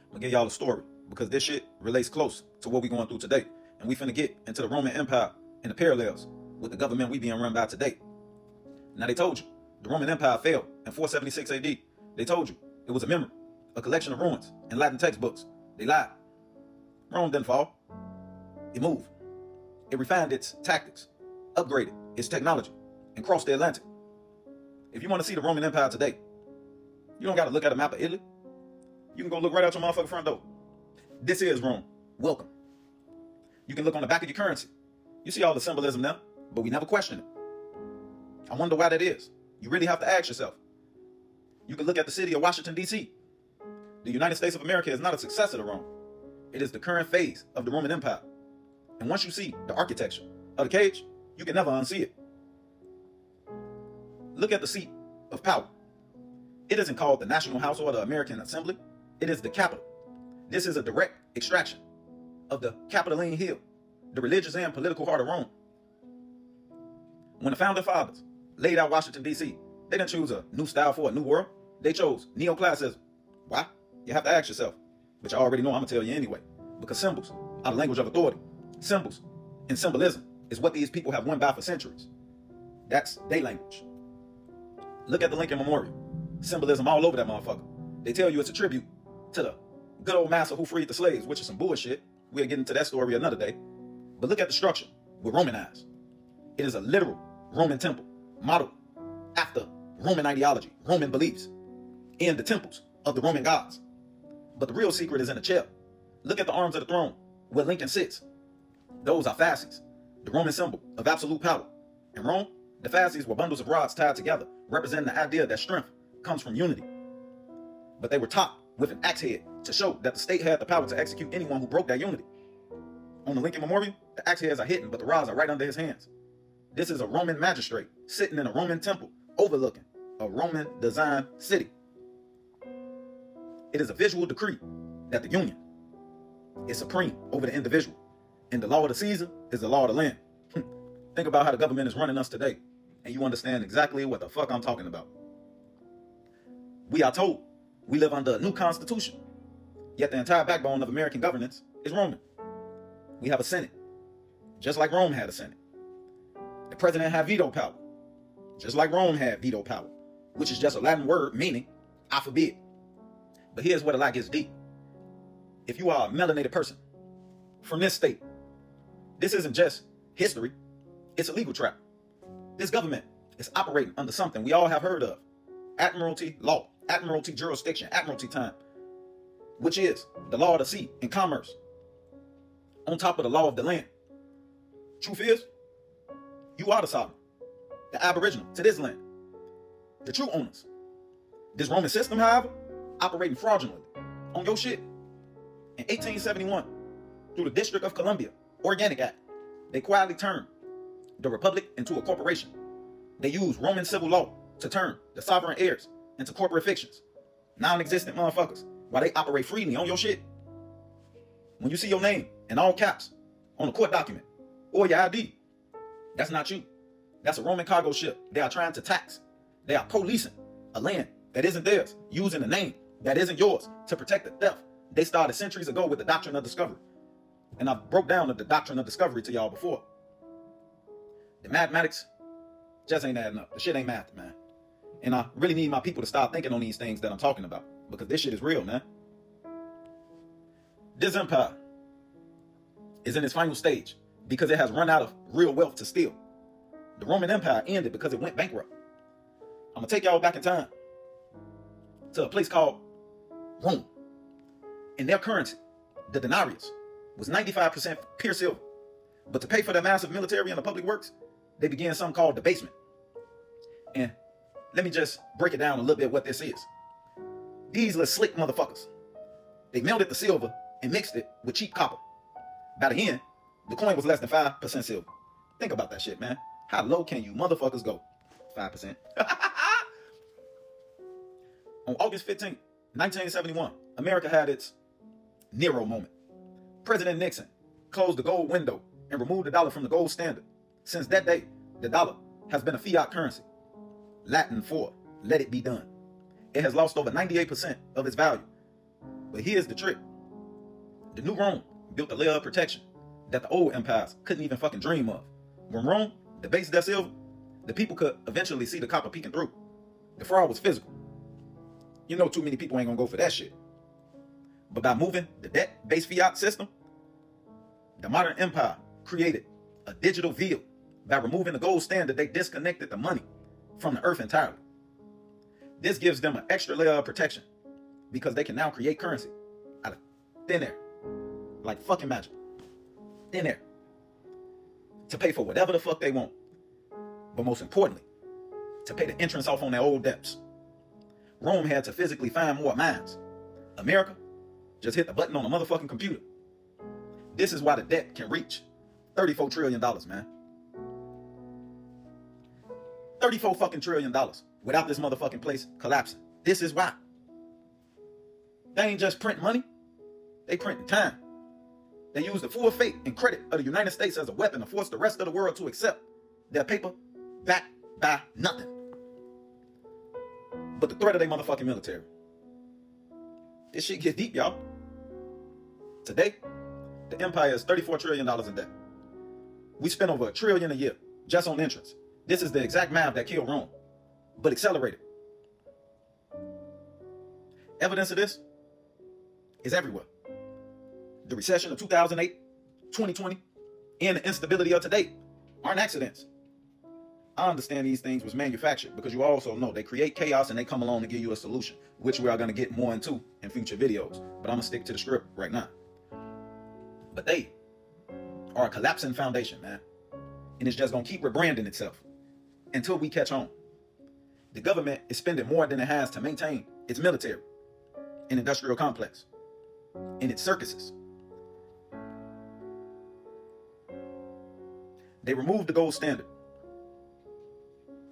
I'm gonna give y'all a story because this shit relates close to what we going through today. And we finna get into the Roman Empire and the parallels with the government we being run by today. Now they told you the Roman Empire failed in 476 AD. They told you it was a memory, a collection of ruins and Latin textbooks. They lied. Rome didn't fall. It moved. It refined its tactics, upgraded its technology, and crossed the Atlantic. If you want to see the Roman Empire today, you don't got to look at a map of Italy. You can go look right out your motherfucking front door. This is Rome. Welcome. You can look on the back of your currency. You see all the symbolism now, but we never question it. I wonder why that is. You really have to ask yourself. You can look at the city of Washington, D.C. The United States of America is not a successor to Rome. It is the current phase of the Roman Empire. And once you see the architecture of the cage, you can never unsee it. Look at the seat of power. It isn't called the National House or the American Assembly. It is the Capitol. This is a direct extraction of the Capitoline Hill, the religious and political heart of Rome. When the founding fathers laid out Washington, D.C., they didn't choose a new style for a new world. They chose neoclassicism. Why? You have to ask yourself. But you already know I'm going to tell you anyway. Because symbols are the language of authority. Symbols and symbolism is what these people have went by for centuries. That's their language. Look at the Lincoln Memorial. Symbolism all over that motherfucker. They tell you it's a tribute to the good old master who freed the slaves, which is some bullshit. We'll get into that story another day. But look at the structure with Roman eyes. It is a literal Roman temple modeled after Roman ideology, Roman beliefs, in the temples of the Roman gods. But the real secret is in the chair. Look at the arms of the throne where Lincoln sits. Those are fasces, the Roman symbol of absolute power. In Rome, the fasces were bundles of rods tied together, representing the idea that strength comes from unity. But they were topped with an axe head to show that the state had the power to execute anyone who broke that unity. On the Lincoln Memorial, the axe heads are hidden, but the rods are right under his hands. This is a Roman magistrate sitting in a Roman temple overlooking a Roman designed city. It is a visual decree that the union is supreme over the individual, and the law of the Caesar is the law of the land. Think about how the government is running us today, and you understand exactly what the fuck I'm talking about. We are told we live under a new constitution, yet the entire backbone of American governance is Roman. We have a Senate, just like Rome had a Senate. The president had veto power, just like Rome had veto power, which is just a Latin word meaning I forbid. But here's where the lie gets deep. If you are a melanated person from this state, this isn't just history, it's a legal trap. This government is operating under something we all have heard of: admiralty law, admiralty jurisdiction, admiralty time, which is the law of the sea and commerce, on top of the law of the land. Truth is, you are the sovereign, the aboriginal to this land, the true owners. This Roman system, however, operating fraudulently on your shit. In 1871, through the District of Columbia Organic Act, they quietly turned the republic into a corporation. They used Roman civil law to turn the sovereign heirs into corporate fictions, non-existent motherfuckers, while they operate freely on your shit. When you see your name in all caps on a court document or your ID, that's not you. That's a Roman cargo ship they are trying to tax. They are policing a land that isn't theirs, using a name that isn't yours to protect the theft they started centuries ago with the doctrine of discovery. And I broke down the doctrine of discovery to y'all before. The mathematics just ain't adding up. The shit ain't math, man. And I really need my people to start thinking on these things that I'm talking about, because this shit is real, man. This empire is in its final stage because it has run out of real wealth to steal. The Roman Empire ended because it went bankrupt. I'm gonna take y'all back in time to a place called Rome. In their currency, the denarius, was 95% pure silver. But to pay for their massive military and the public works, they began something called debasement. And let me just break it down a little bit what this is. These little slick motherfuckers, they melted the silver and mixed it with cheap copper. By the end, the coin was less than 5% silver. Think about that shit, man. How low can you motherfuckers go? 5%. On August 15, 1971, America had its Nero moment. President Nixon closed the gold window and removed the dollar from the gold standard. Since that day, the dollar has been a fiat currency, Latin for let it be done. It has lost over 98% of its value. But here's the trick. The new Rome built a layer of protection that the old empires couldn't even fucking dream of. When Rome debased their silver, the people could eventually see the copper peeking through. The fraud was physical. You know too many people ain't gonna go for that shit. But by moving the debt-based fiat system, the modern empire created a digital veil. By removing the gold standard, they disconnected the money from the earth entirely. This gives them an extra layer of protection because they can now create currency out of thin air. Like fucking magic. Thin air. To pay for whatever the fuck they want. But most importantly, to pay the entrance off on their old debts. Rome had to physically find more mines. America just hit the button on a motherfucking computer. This is why the debt can reach $34 trillion, man. $34 fucking trillion without this motherfucking place collapsing. This is why. They ain't just print money. They print time. They use the full faith and credit of the United States as a weapon to force the rest of the world to accept their paper backed by nothing but the threat of their motherfucking military. This shit gets deep, y'all. Today, the empire is $34 trillion in debt. We spend over $1 trillion a year just on entrance. This is the exact math that killed Rome, but accelerated. Evidence of this is everywhere. The recession of 2008, 2020, and the instability of today aren't accidents. I understand these things was manufactured because you also know they create chaos and they come along to give you a solution, which we are going to get more into in future videos. But I'm going to stick to the script right now. But they are a collapsing foundation, man. And it's just going to keep rebranding itself until we catch on. The government is spending more than it has to maintain its military and industrial complex and its circuses. They removed the gold standard.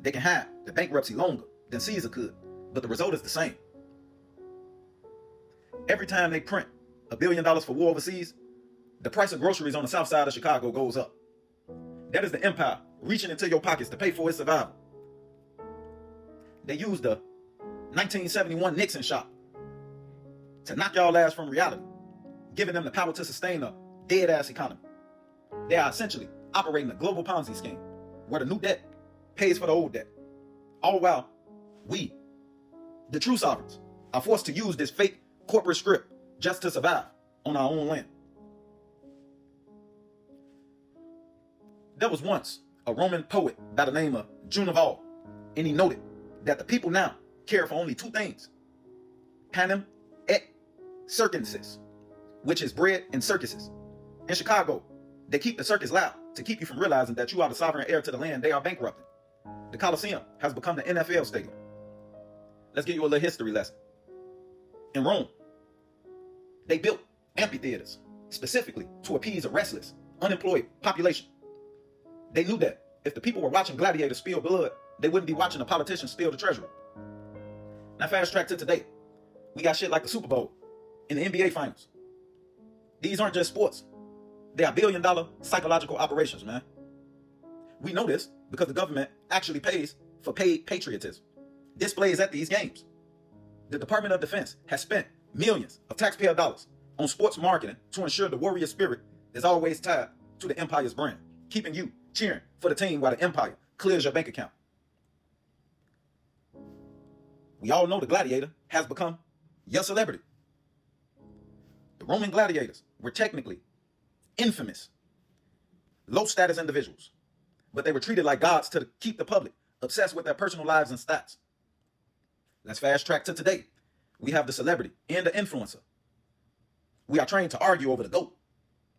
They can hide the bankruptcy longer than Caesar could, but the result is the same. Every time they print $1 billion for war overseas, the price of groceries on the south side of Chicago goes up. That is the empire reaching into your pockets to pay for its survival. They used the 1971 Nixon shot to knock y'all ass from reality, giving them the power to sustain a dead-ass economy. They are essentially operating a global Ponzi scheme where the new debt pays for the old debt. All while we, the true sovereigns, are forced to use this fake corporate script just to survive on our own land. There was once a Roman poet by the name of Juvenal, and he noted that the people now care for only two things: panem et circenses, which is bread and circuses. In Chicago, they keep the circus loud to keep you from realizing that you are the sovereign heir to the land they are bankrupting. The Coliseum has become the NFL stadium. Let's give you a little history lesson. In Rome, they built amphitheaters specifically to appease a restless, unemployed population. They knew that if the people were watching gladiators spill blood, they wouldn't be watching a politician steal the treasury. Now fast track to today. We got shit like the Super Bowl and the NBA Finals. These aren't just sports. They are billion-dollar psychological operations, man. We know this because the government actually pays for paid patriotism. Displays at these games. The Department of Defense has spent millions of taxpayer dollars on sports marketing to ensure the warrior spirit is always tied to the empire's brand, keeping you cheering for the team while the empire clears your bank account. We all know the gladiator has become your celebrity. The Roman gladiators were technically infamous, low-status individuals, but they were treated like gods to keep the public obsessed with their personal lives and stats. Let's fast track to today. We have the celebrity and the influencer. We are trained to argue over the GOAT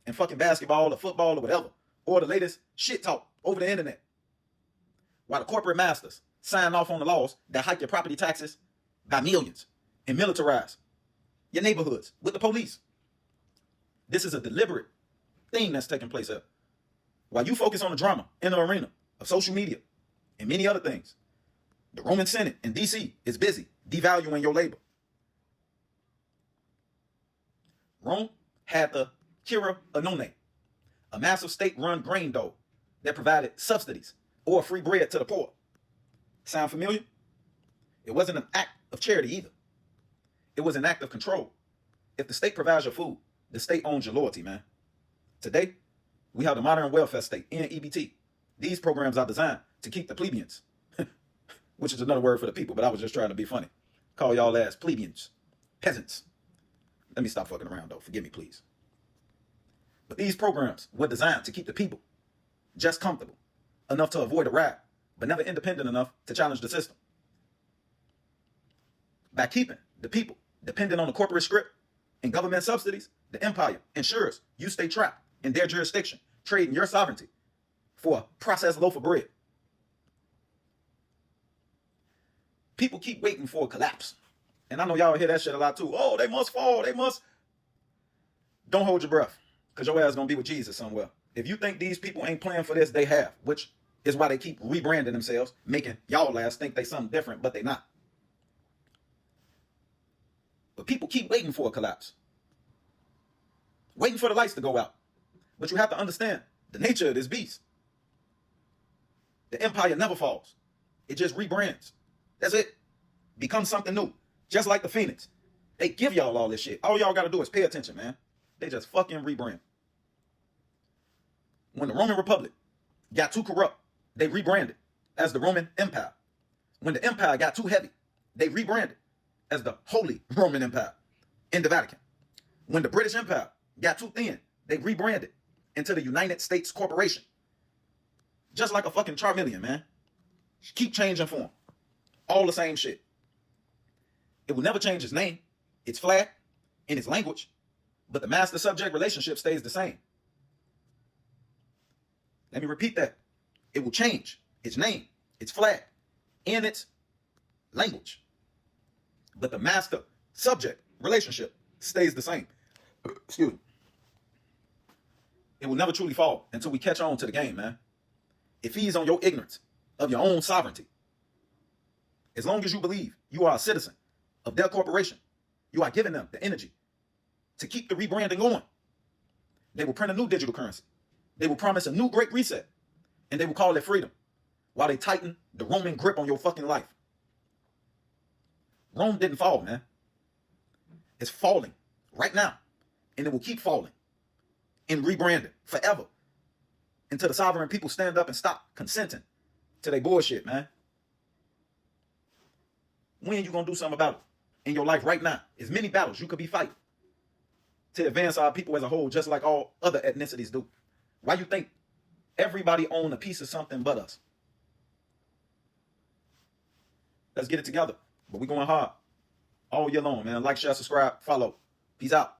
in fucking basketball or football or whatever, or the latest shit talk over the internet. While the corporate masters sign off on the laws that hike your property taxes by millions and militarize your neighborhoods with the police. This is a deliberate thing that's taking place here. While you focus on the drama in the arena of social media and many other things, the Roman Senate in DC is busy devaluing your labor. Rome had the Cura Annone, a massive state-run grain dole that provided subsidies or free bread to the poor. Sound familiar? It wasn't an act of charity either. It was an act of control. If the state provides your food, the state owns your loyalty, man. Today, we have the modern welfare state, NEBT. These programs are designed to keep the plebeians, which is another word for the people, but I was just trying to be funny. Call y'all ass plebeians, peasants. Let me stop fucking around, though. Forgive me, please. But these programs were designed to keep the people just comfortable enough to avoid a riot, but never independent enough to challenge the system. By keeping the people dependent on the corporate script and government subsidies, the empire ensures you stay trapped in their jurisdiction, trading your sovereignty for a processed loaf of bread. People keep waiting for a collapse. And I know y'all hear that shit a lot too. Oh, they must fall. They must. Don't hold your breath, because your ass is going to be with Jesus somewhere. If you think these people ain't playing for this, they have, which is why they keep rebranding themselves, making y'all ass think they something different, but they not. But people keep waiting for a collapse, waiting for the lights to go out. But you have to understand the nature of this beast. The empire never falls. It just rebrands. That's it. Becomes something new. Just like the Phoenix. They give y'all all this shit. All y'all got to do is pay attention, man. They just fucking rebrand. When the Roman Republic got too corrupt, they rebranded as the Roman Empire. When the empire got too heavy, they rebranded as the Holy Roman Empire in the Vatican. When the British Empire got too thin, they rebranded into the United States Corporation. Just like a fucking Charmeleon, man. Keep changing form. All the same shit. It will never change its name, its flag, and its language, but the master-subject relationship stays the same. Let me repeat that. It will change its name, its flag, and its language, but the master-subject relationship stays the same. Excuse me. It will never truly fall until we catch on to the game, man. It feeds on your ignorance of your own sovereignty. As long as you believe you are a citizen of their corporation, you are giving them the energy to keep the rebranding going. They will print a new digital currency. They will promise a new great reset, and they will call it freedom while they tighten the Roman grip on your fucking life. Rome didn't fall, man. It's falling right now, and it will keep falling and rebranding forever until the sovereign people stand up and stop consenting to their bullshit, man. When you gonna do something about it in your life right now? There's many battles you could be fighting to advance our people as a whole, just like all other ethnicities do. Why you think everybody own a piece of something but us? Let's get it together. But we going hard all year long, man. Like, share, subscribe, follow. Peace out.